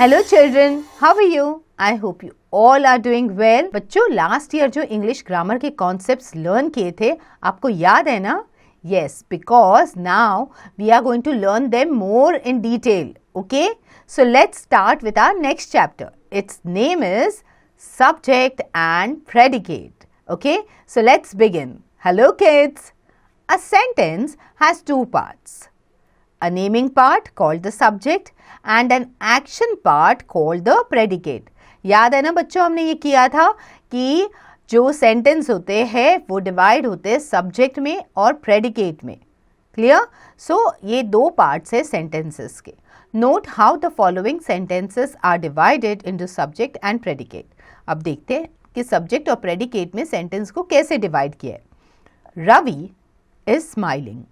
Hello children, how are you? I hope you all are doing well. बच्चों last year जो English grammar के concepts learn किए थे आपको याद है ना? Yes, because now we are going to learn them more in detail. Okay? So let's start with our next chapter. Its name is Subject and Predicate. Okay? So let's begin. Hello kids. A sentence has two parts. A naming part called the subject and an action part called the predicate. याद है ना बच्चों हमने ये किया था कि जो सेंटेंस होते हैं वो डिवाइड होते हैं सब्जेक्ट में और प्रेडिकेट में. क्लियर? सो ये दो पार्ट्स है सेंटेंसेस के. Note how the following sentences are divided into subject and predicate. अब देखते हैं कि सब्जेक्ट और प्रेडिकेट में सेंटेंस को कैसे डिवाइड किया है. Ravi is smiling.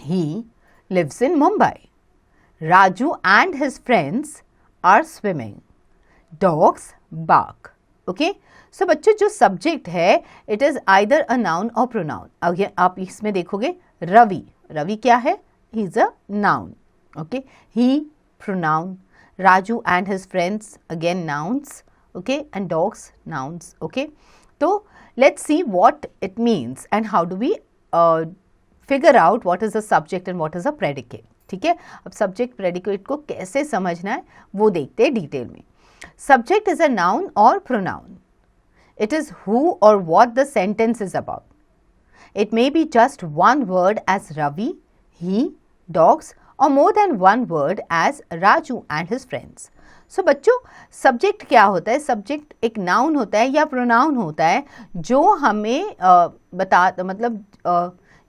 He lives in Mumbai. Raju and his friends are swimming. Dogs bark. Okay? So बच्चों जो subject है it is either a noun or pronoun. अगर आप इसमें देखोगे रवि. रवि क्या है? He is a noun. Okay? He pronoun. Raju and his friends again nouns. Okay? And dogs nouns. Okay? So let's see what it means and how do we figure out what is a subject and what is a predicate. ठीक है? अब subject predicate को कैसे समझना है वो देखते हैं डिटेल में. Subject is a noun or pronoun. It is who or what the sentence is about. It may be just one word as Ravi, he, dogs or more than one word as Raju and his friends. So बच्चों subject क्या होता है? Subject एक noun होता है या pronoun होता है जो हमें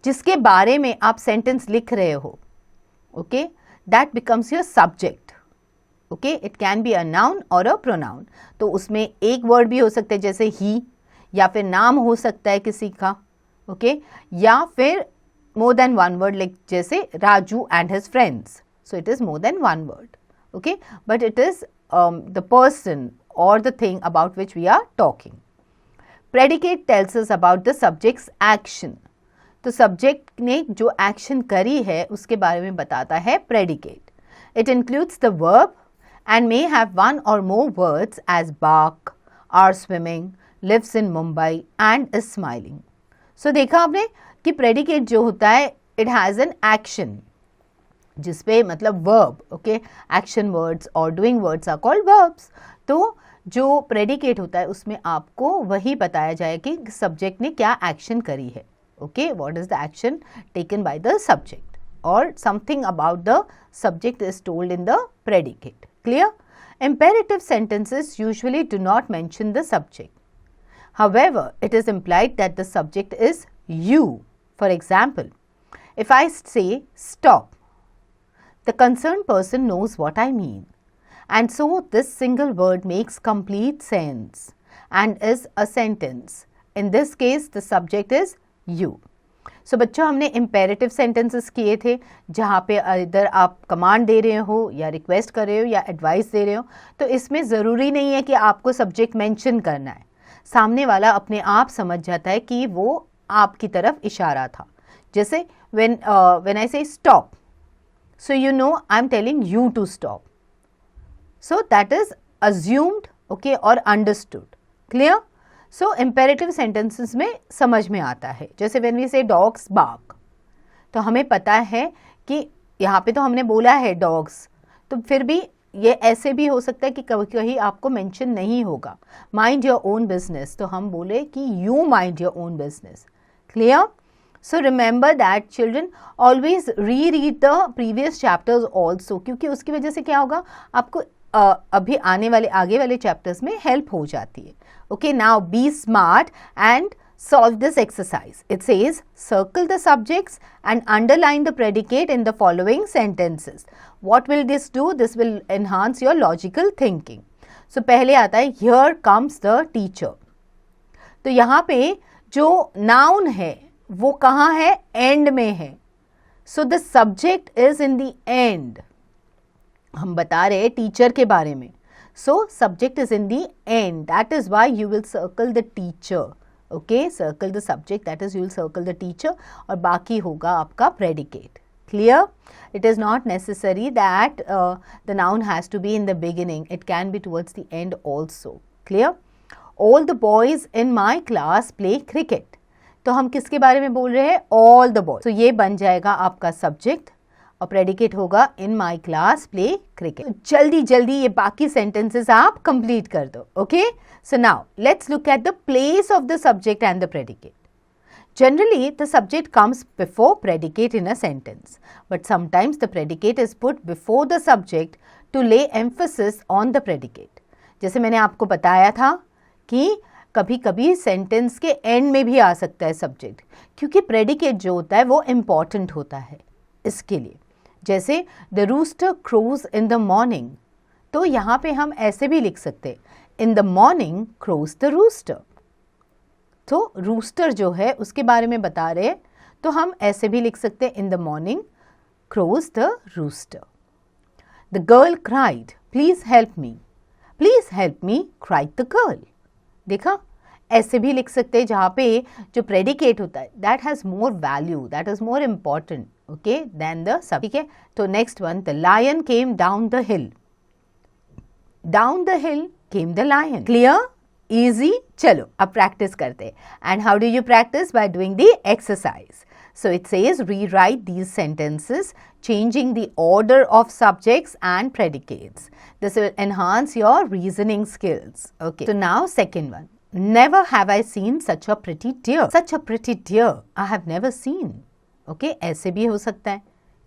जिसके बारे में आप सेंटेंस लिख रहे हो. Okay, that becomes your subject. Okay, it can be a noun और अ प्रोनाउन. तो उसमें एक वर्ड भी हो सकता है जैसे ही, या फिर नाम हो सकता है किसी का. ओके, या फिर more than one word like जैसे Raju and his friends. So it is more than one word. Okay, but it is the person और the thing about which we are talking. Predicate tells us about the subjects action. तो subject ने जो action करी है उसके बारे में बताता है predicate. It includes the verb and may have one और more words as bark, are swimming, lives in Mumbai and is smiling. So देखा आपने कि प्रेडिकेट जो होता है इट हैज़ एन एक्शन जिसपे मतलब वर्ब. ओके, एक्शन वर्ड्स और doing words are called verbs. तो जो प्रेडिकेट होता है उसमें आपको वही बताया जाए कि सब्जेक्ट ने क्या एक्शन करी है. Okay, what is the action taken by the subject or something about the subject is told in the predicate. Clear? Imperative sentences usually do not mention the subject. However, it is implied that the subject is you. For example, if I say stop, the concerned person knows what I mean. And so this single word makes complete sense and is a sentence. In this case, the subject is you. So बच्चों हमने imperative sentences किए थे जहाँ पे इधर आप command दे रहे हो या रिक्वेस्ट कर रहे हो या एडवाइस दे रहे हो. तो इसमें ज़रूरी नहीं है कि आपको सब्जेक्ट मेंशन करना है. सामने वाला अपने आप समझ जाता है कि वो आपकी तरफ इशारा था. जैसे when I say stop, so you know I'm telling you to stop. So that is assumed, okay, or understood. Clear? So imperative sentences में समझ में आता है. जैसे व्हेन वी से डॉग्स बार्क, तो हमें पता है कि यहाँ पे तो हमने बोला है डॉग्स, तो फिर भी ये ऐसे भी हो सकता है कि कभी कहीं आपको मेंशन नहीं होगा. माइंड योर ओन बिजनेस, तो हम बोले कि you mind your own business. Clear? So remember that children always री read the previous chapters also, क्योंकि उसकी वजह से क्या होगा आपको अभी आगे वाले चैप्टर्स में हेल्प हो जाती है. Okay, now be smart and solve this exercise. It says circle the subjects and underline the predicate in the following sentences. What will this do? This will enhance your logical thinking. So पहले आता है here comes the teacher. तो यहाँ पे जो noun है वो कहाँ है? end में है. So the subject is in the end. हम बता रहे हैं टीचर के बारे में. So subject is in the end. That is why you will circle the teacher. Okay, circle the subject. That is you will circle the teacher. और बाकी होगा आपका predicate. Clear? It is not necessary that the noun has to be in the beginning. It can be towards the end also. Clear? All the boys in my class play cricket. तो हम किसके बारे में बोल रहे हैं? All the boys. तो ये बन जाएगा आपका सब्जेक्ट और प्रेडिकेट होगा इन माई क्लास प्ले क्रिकेट. जल्दी जल्दी ये बाकी सेंटेंसेस आप कंप्लीट कर दो. Okay, so now let's look at the place of the subject and the predicate. Generally, the subject comes before predicate in a sentence, but sometimes the predicate is put before the subject to lay emphasis on the predicate. जैसे मैंने आपको बताया था कि कभी कभी sentence के and में भी आ सकता है सब्जेक्ट, क्योंकि प्रेडिकेट जो होता है वो इम्पॉर्टेंट होता है इसके लिए. जैसे the rooster crows in the morning, तो यहाँ पे हम ऐसे भी लिख सकते हैं, in the morning crows the rooster. तो रूस्टर जो है उसके बारे में बता रहे हैं, तो हम ऐसे भी लिख सकते हैं, in the morning crows the rooster. The girl cried, please help me. Please help me cried the girl. देखा, ऐसे भी लिख सकते हैं जहाँ पे जो प्रेडिकेट होता है that has more value, that is more important, okay, then the sub. ठीक है, तो next one, the lion came down the hill. Down the hill came the lion. Clear? Easy? चलो अब प्रैक्टिस करते हैं. And how do you practice? By doing the exercise. So it says rewrite these sentences changing the order of subjects and predicates. This will enhance your reasoning skills. Okay. So now second one. Never have I seen such a pretty deer. Such a pretty deer I have never seen. Okay. ऐसे भी हो सकता है.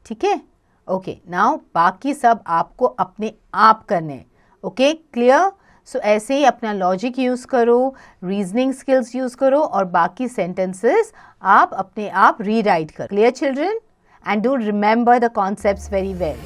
ठीक है. Okay. Now बाकी सब आपको अपने आप करने. Okay. Clear? सो ऐसे ही अपना लॉजिक यूज़ करो, रीजनिंग स्किल्स यूज़ करो और बाकी सेंटेंसेस आप अपने आप रीराइट करो. Clear children? And do remember the concepts very well.